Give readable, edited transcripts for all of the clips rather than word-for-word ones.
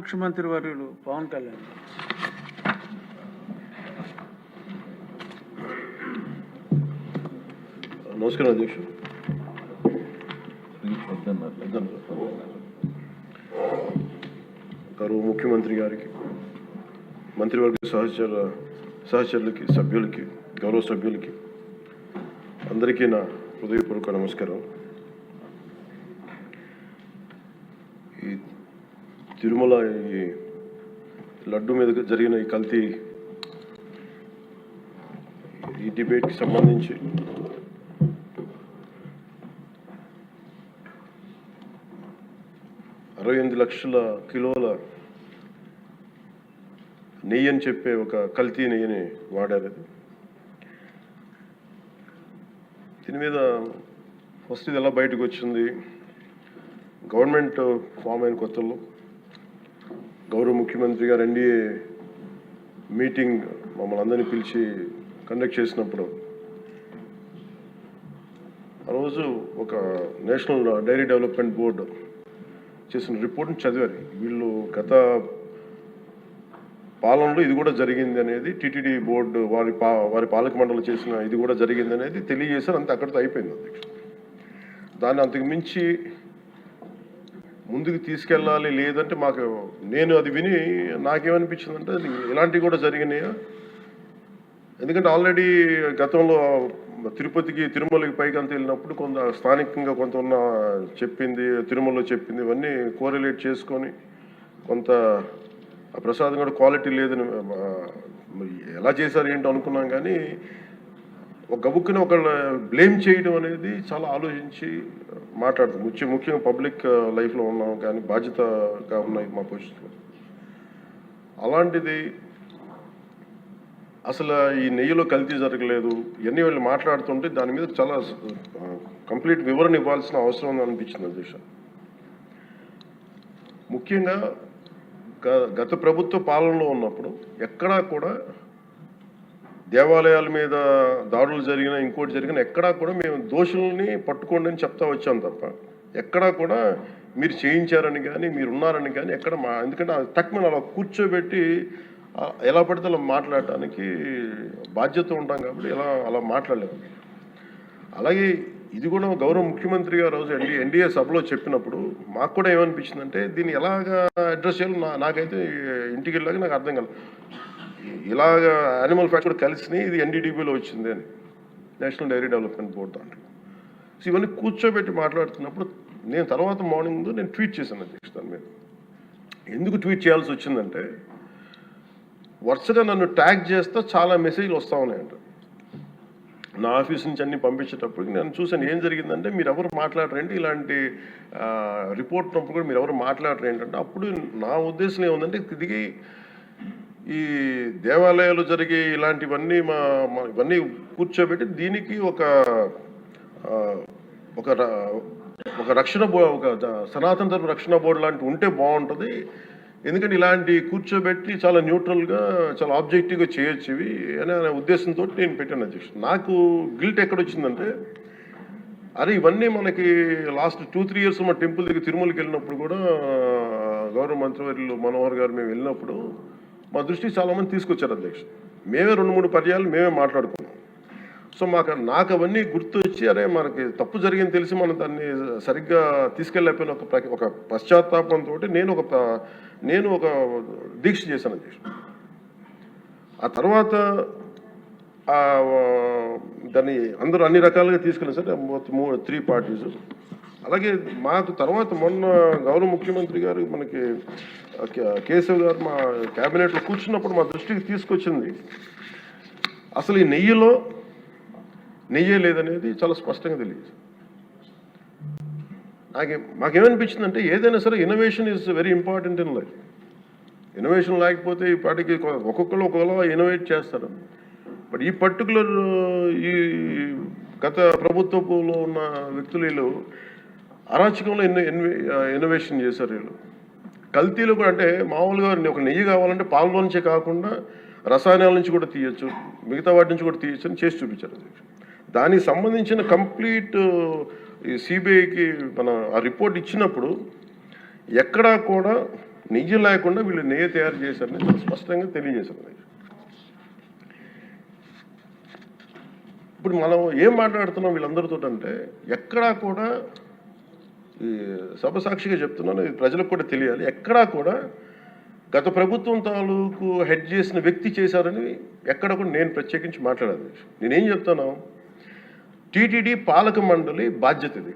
ముఖ్యమంత్రి వర్యులు పవన్ కళ్యాణ్. నమస్కారం అధ్యక్ష. గౌరవ ముఖ్యమంత్రి గారికి, మంత్రివర్గ సహచరులకి, సభ్యులకి, గౌరవ సభ్యులకి అందరికీ నా హృదయపూర్వక నమస్కారం. ఈ తిరుమల ఈ లడ్డు మీద జరిగిన ఈ కల్తీ ఈ డిబేట్కి సంబంధించి $68 లక్షల కిలోల నెయ్యి అని చెప్పే ఒక కల్తీ నెయ్యిని వాడారు. దీని మీద ఫస్ట్ ఇది ఎలా బయటకు వచ్చింది? గవర్నమెంట్ ఫామ్ అయిన కొత్తలో గౌరవ ముఖ్యమంత్రి గారు ఎన్డీఏ మీటింగ్ మమ్మల్ని అందరినీ పిలిచి కండక్ట్ చేసినప్పుడు ఆ రోజు ఒక నేషనల్ డైరీ డెవలప్మెంట్ బోర్డు చేసిన రిపోర్ట్ని చదివారు. వీళ్ళు గత పాలనలో ఇది కూడా జరిగింది అనేది టీటీడీ బోర్డు వారి పాలక మండలి చేసిన ఇది కూడా జరిగింది అనేది తెలియజేశారు. అంతే, అక్కడితో అయిపోయింది అధ్యక్ష. దాన్ని అంతకు మించి ముందుకు తీసుకెళ్ళాలి లేదంటే నేను అది విని నాకేమనిపించిందంటే అది ఇలాంటివి కూడా జరిగినాయా. ఎందుకంటే ఆల్రెడీ గతంలో తిరుమలకి పైకంత వెళ్ళినప్పుడు కొంత స్థానికంగా కొంత ఉన్న చెప్పింది, తిరుమలలో చెప్పింది ఇవన్నీ కోరిలేట్ చేసుకొని కొంత ఆ ప్రసాదం కూడా క్వాలిటీ లేదని ఎలా చేశారు ఏంటో అనుకున్నాం. కానీ ఒక గబుక్కుని ఒకళ్ళ బ్లేమ్ చేయడం అనేది చాలా ఆలోచించి మాట్లాడతాం. ముఖ్యంగా పబ్లిక్ లైఫ్లో ఉన్నాం కానీ బాధ్యతగా ఉన్నాయి మా పొజిషన్లో. అలాంటిది అసలు ఈ నెయ్యిలో కల్తీ జరగలేదు ఇవన్నీ వాళ్ళు మాట్లాడుతుంటే దాని మీద చాలా కంప్లీట్ వివరణ ఇవ్వాల్సిన అవసరం ఉంది అనిపించింది అధ్యక్ష. ముఖ్యంగా గత ప్రభుత్వ పాలనలో ఉన్నప్పుడు ఎక్కడా కూడా దేవాలయాల మీద దాడులు జరిగినా ఇంకోటి జరిగినా ఎక్కడా కూడా మేము దోషుల్ని పట్టుకోండి అని చెప్తా వచ్చాం తప్ప ఎక్కడా కూడా మీరు చేయించారని కానీ మీరు ఉన్నారని కానీ ఎక్కడ ఎందుకంటే తక్కువ అలా కూర్చోబెట్టి ఎలా పడితే అలా మాట్లాడటానికి బాధ్యత ఉంటాం కాబట్టి అలా మాట్లాడలేము. అలాగే ఇది కూడా గౌరవ ముఖ్యమంత్రి గారు రోజు ఎన్డీఏ సభలో చెప్పినప్పుడు మాకు కూడా ఏమనిపించిందంటే దీన్ని ఎలాగా అడ్రస్ చేయాలో నాకైతే ఇంటికి వెళ్ళాక నాకు అర్థం కాదు. ఇలాగ యానిమల్ ఫ్యాక్ట్ కూడా కలిసి ఇది ఎన్డీడీబీలో వచ్చింది అని నేషనల్ డైరీ డెవలప్మెంట్ బోర్డు దాంట్లో. సో ఇవన్నీ కూర్చోబెట్టి మాట్లాడుతున్నప్పుడు నేను తర్వాత మార్నింగ్ నేను ట్వీట్ చేశాను అధ్యక్ష. దాని మీద ఎందుకు ట్వీట్ చేయాల్సి వచ్చిందంటే వరుసగా నన్ను ట్యాగ్ చేస్తా చాలా మెసేజ్లు వస్తూ ఉన్నాయంట. నా ఆఫీస్ నుంచి అన్ని పంపించేటప్పటికి నేను చూసాను ఏం జరిగిందంటే మీరు ఎవరు మాట్లాడరేంటి, ఇలాంటి రిపోర్ట్ ఉన్నప్పుడు కూడా మీరు ఎవరు మాట్లాడరు ఏంటంటే అప్పుడు నా ఉద్దేశం ఏముందంటే దిగి ఈ దేవాలయాలు జరిగే ఇలాంటివన్నీ ఇవన్నీ కూర్చోబెట్టి దీనికి ఒక రక్షణ ఒక సనాతన ధర్మ రక్షణ బోర్డు లాంటివి ఉంటే బాగుంటుంది. ఎందుకంటే ఇలాంటి కూర్చోబెట్టి చాలా న్యూట్రల్గా చాలా ఆబ్జెక్టివ్గా చేయొచ్చు ఇవి అనే ఉద్దేశంతో నేను పెట్టాను అధ్యక్ష. నాకు గిల్ట్ ఎక్కడొచ్చిందంటే అరే ఇవన్నీ మనకి లాస్ట్ 2-3 ఇయర్స్ మా టెంపుల్ దగ్గర తిరుమలకి వెళ్ళినప్పుడు కూడా గౌరవ మంత్రివర్యులు మనోహర్ గారు మేము వెళ్ళినప్పుడు మా దృష్టికి చాలామంది తీసుకొచ్చారు అధ్యక్ష. మేమే 2-3 పర్యాలు మేమే మాట్లాడుకున్నాం. సో నాకు అవన్నీ గుర్తొచ్చి అరే మనకి తప్పు జరిగింది తెలిసి మనం దాన్ని సరిగ్గా తీసుకెళ్ళకపోయిన ఒక పశ్చాత్తాపంతో నేను ఒక దీక్ష చేశాను అధ్యక్ష. ఆ తర్వాత దాన్ని అందరూ అన్ని రకాలుగా తీసుకెళ్ళారు సార్, 3 పార్టీస్. అలాగే మాకు తర్వాత మొన్న గౌరవ ముఖ్యమంత్రి గారు మనకి కేశవ్ గారు మా క్యాబినెట్లో కూర్చున్నప్పుడు మా దృష్టికి తీసుకొచ్చింది అసలు ఈ నెయ్యిలో నెయ్యే లేదనేది చాలా స్పష్టంగా తెలియదు. మాకేమనిపించిందంటే ఏదైనా సరే innovation is very important in life. Innovation లేకపోతే ఈ పాటికి ఒక్కొక్కరు ఒక్కొక్కలా ఇన్నోవేట్ చేస్తారు. బట్ ఈ పర్టికులర్ ఈ గత ప్రభుత్వంలో ఉన్న వ్యక్తులు వీళ్ళు అరాచకంలో ఇన్నోవేషన్ చేశారు. వీళ్ళు కల్తీలు కూడా అంటే మామూలుగా ఒక నెయ్యి కావాలంటే పాలలో నుంచే కాకుండా రసాయనాల నుంచి కూడా తీయచ్చు, మిగతా వాటి నుంచి కూడా తీయచ్చు అని చేసి చూపించారు. దానికి సంబంధించిన కంప్లీట్ ఈ సిబిఐకి మన ఆ రిపోర్ట్ ఇచ్చినప్పుడు ఎక్కడా కూడా నెయ్యి లేకుండా వీళ్ళు నెయ్యి తయారు చేశారని చాలా స్పష్టంగా తెలియజేశారు. ఇప్పుడు మనం ఏం మాట్లాడుతున్నాం వీళ్ళందరితో అంటే ఎక్కడా కూడా ఈ సభ సాక్షిగా చెప్తున్నాను, ఇది ప్రజలకు కూడా తెలియాలి, ఎక్కడా కూడా గత ప్రభుత్వం తాలూకు హెడ్ చేసిన వ్యక్తి చేశారని ఎక్కడ కూడా నేను ప్రత్యేకించి మాట్లాడాలి. నేనేం చెప్తాను, టీటీడీ పాలక మండలి బాధ్యత ఇది.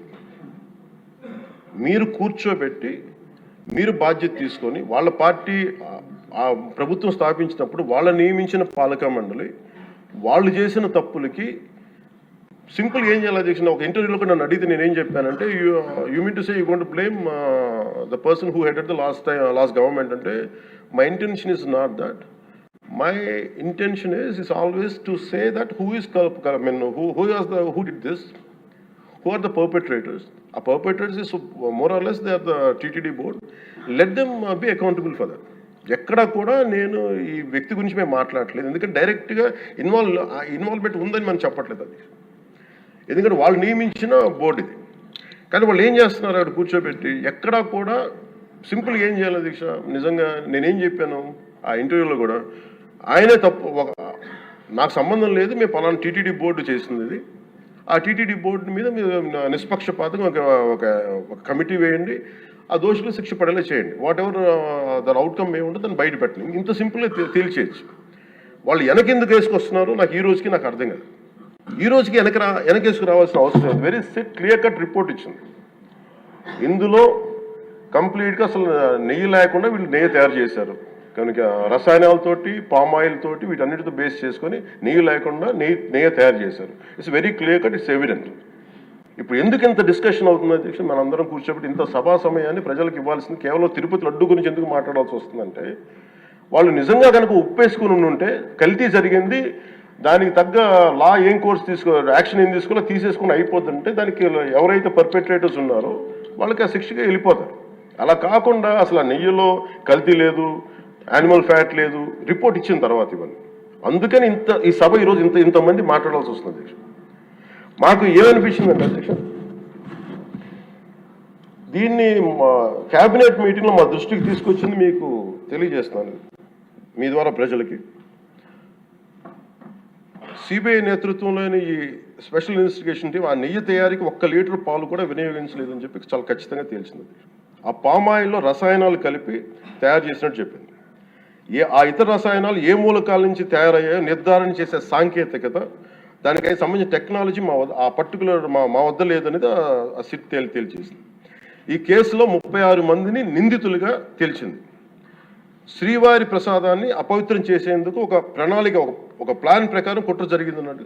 మీరు కూర్చోబెట్టి మీరు బాధ్యత తీసుకొని వాళ్ళ పార్టీ ఆ ప్రభుత్వం స్థాపించినప్పుడు వాళ్ళ నియమించిన పాలక మండలి వాళ్ళు చేసిన తప్పులకి సింపుల్ ఏం చేయాలి అధ్యక్ష, ఒక ఇంటర్వ్యూలో కూడా నన్ను అడిగితే నేనేం చెప్పానంటే you mean to say you going to blame the person who headed the last government అంటే my intention is not that. My intention is always to say that who did this, who are the perpetrators. A perpetrators is more or less they are the TTD board. Let them be accountable for that. ఎక్కడ కూడా నేను ఈ వ్యక్తి గురించి మేము మాట్లాడలేదు, ఎందుకంటే డైరెక్ట్గా ఇన్వాల్వ్మెంట్ ఉందని మనం చెప్పట్లేదు. అది ఎందుకంటే వాళ్ళు నియమించిన బోర్డు ఇది. కానీ వాళ్ళు ఏం చేస్తున్నారు, అక్కడ కూర్చోబెట్టి ఎక్కడా కూడా సింపుల్ ఏం చేయాలి దీక్ష, నిజంగా నేనేం చెప్పాను ఆ ఇంటర్వ్యూలో కూడా, ఆయనే తప్పు, నాకు సంబంధం లేదు, మేము పలానా టీటీడీ బోర్డు చేసింది ఇది, ఆ టీటీడీ బోర్డు మీద మీరు నిష్పక్షపాతంగా ఒక కమిటీ వేయండి, ఆ దోషులు శిక్ష పడేలా చేయండి, వాట్ ఎవర్ దాని అవుట్కమ్ ఏముంటుందో దాన్ని బయట పెట్టండి, ఇంత సింపుల్గా తేల్చేయచ్చు. వాళ్ళు వెనకెందుకు వేసుకొస్తున్నారు నాకు ఈ రోజుకి నాకు అర్థం కాదు. ఈ రోజుకి వెనకేసుకు రావాల్సిన అవసరం లేదు. వెరీ క్లియర్ కట్ రిపోర్ట్ ఇచ్చింది. ఇందులో కంప్లీట్గా అసలు నెయ్యి లేకుండా వీళ్ళు నెయ్యి తయారు చేశారు కనుక రసాయనాలతోటి పామ్ ఆయిల్ తోటి వీటన్నిటితో బేస్ చేసుకొని నెయ్యి లేకుండా నెయ్యి తయారు చేశారు. It's very clear cut, it's evident. ఇప్పుడు ఎందుకు ఇంత డిస్కషన్ అవుతుంది అధ్యక్ష, మనందరం కూర్చోబెట్టి ఇంత సభా సమయాన్ని ప్రజలకు ఇవ్వాల్సింది కేవలం తిరుపతి లడ్డు గురించి ఎందుకు మాట్లాడాల్సి వస్తుందంటే, వాళ్ళు నిజంగా కనుక ఉప్పేసుకుని ఉంటే కల్తీ జరిగింది, దానికి తగ్గ లా ఏం కోర్స్ యాక్షన్ ఏం తీసుకోవాలో తీసేసుకుని అయిపోతుంటే దానికి ఎవరైతే పర్పెట్రేటర్స్ ఉన్నారో వాళ్ళకి ఆ శిక్షగా వెళ్ళిపోతారు. అలా కాకుండా అసలు ఆ నెయ్యిలో కల్తీ లేదు, యానిమల్ ఫ్యాట్ లేదు, రిపోర్ట్ ఇచ్చిన తర్వాత ఇవన్నీ. అందుకని ఈ సభ ఈరోజు ఇంతమంది మాట్లాడాల్సి వస్తుంది అధ్యక్ష. మాకు ఏమనిపించిందంటే అధ్యక్ష, దీన్ని క్యాబినెట్ మీటింగ్లో మా దృష్టికి తీసుకొచ్చింది మీకు తెలియజేస్తున్నాను మీ ద్వారా ప్రజలకి. సిబిఐ నేతృత్వంలోని ఈ స్పెషల్ ఇన్వెస్టిగేషన్ టీం ఆ నెయ్యి తయారీకి 1 లీటర్ పాలు కూడా వినియోగించలేదని చెప్పి చాలా ఖచ్చితంగా తేల్చింది. ఆ పామాయిల్లో రసాయనాలు కలిపి తయారు చేసినట్టు చెప్పింది. ఆ ఇతర రసాయనాలు ఏ మూలకాల నుంచి తయారయ్యాయో నిర్ధారణ చేసే సాంకేతికత, దానికి సంబంధించిన టెక్నాలజీ ఆ పర్టికులర్ మా వద్ద లేదనేది ఆ సిట్ తేల్చేసింది. ఈ కేసులో 36 మందిని నిందితులుగా తేల్చింది. శ్రీవారి ప్రసాదాన్ని అపవిత్రం చేసేందుకు ఒక ప్రణాళిక, ఒక ప్లాన్ ప్రకారం కుట్ర జరిగిందన్నట్టు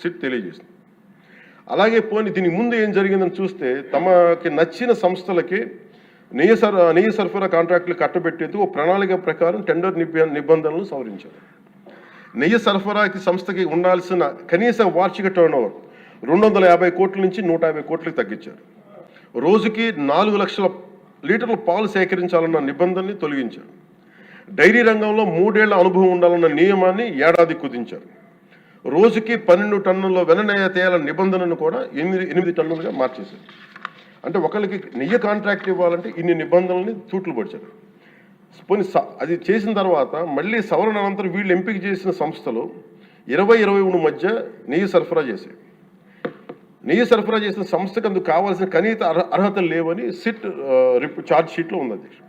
సిట్ తెలియజేసింది. అలాగే దీనికి ముందు ఏం జరిగిందని చూస్తే, తమకి నచ్చిన సంస్థలకి నెయ్యి సరఫరా కాంట్రాక్టులు కట్టబెట్టేందుకు ఒక ప్రణాళిక ప్రకారం టెండర్ నిబంధనలు సవరించారు. నెయ్యి సరఫరాకి సంస్థకి ఉండాల్సిన కనీస వార్షిక టర్నోవర్ 250 కోట్ల నుంచి 150 కోట్లకు తగ్గించారు. రోజుకి 4 లక్షల లీటర్ల పాలు సేకరించాలన్న నిబంధనని తొలగించారు. డైరీ రంగంలో 3 ఏళ్ల అనుభవం ఉండాలన్న నియమాన్ని ఏడాది కుదించారు. రోజుకి 12 టన్నుల వెన్నెయ్య తేయాలన్న నిబంధనను కూడా 8 టన్నులుగా మార్చేశారు. అంటే ఒకరికి నెయ్యి కాంట్రాక్ట్ ఇవ్వాలంటే ఇన్ని నిబంధనల్ని తూట్లు పొడిచారు. అది చేసిన తర్వాత మళ్ళీ సవరణ అనంతరం వీళ్ళు ఎంపిక చేసిన సంస్థలు 20-23 మధ్య నెయ్యి సరఫరా చేశాయి. నెయ్యి సరఫరా చేసిన సంస్థకు అందుకు కావాల్సిన కనీస అర్హతలు లేవని సిట్ ఛార్జ్ షీట్లో ఉంది అధ్యక్షుడు.